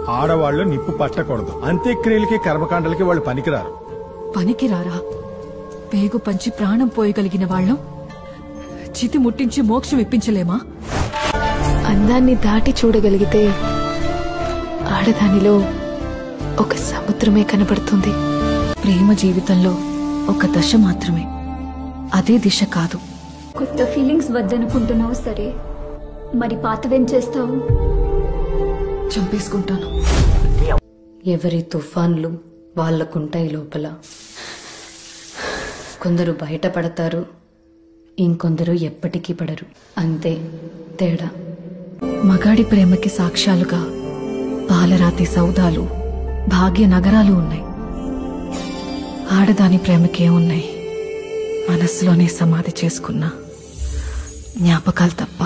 ఆడవాళ్లు నిప్పు పట్టకూడదు. అంత్యక్రియలకి కర్మకాండలకి వాళ్ళు పనికిరారు. పనికిరారా? పేగు పంచి ప్రాణం పోయగలిగిన వాళ్ళం చితి ముట్టించి మోక్షం ఇప్పించలేమా? అందాన్ని దాటి చూడగలిగితే ఆడదానిలో ఒక సముద్రమే కనబడుతుంది. ప్రేమ జీవితంలో ఒక దశ మాత్రమే, అదే దిశ కాదు. కొత్త ఫీలింగ్స్ వద్దనుకుంటున్నావు సరే, మరి పాతవేం చేస్తావు? చంపేసుకుంటాను. ఎవరి తుఫాన్లు వాళ్ళకుంటాయి లోపల. కొందరు బయటపడతారు, ఇంకొందరు ఎప్పటికీ పడరు. అంతే తేడా. మగాడి ప్రేమకి సాక్ష్యాలుగా పాలరాతి సౌదాలు, భాగ్య నగరాలు ఉన్నాయి. ఆడదాని ప్రేమకేమున్నాయి? మనసులోనే సమాధి చేసుకున్న జ్ఞాపకాలు తప్ప.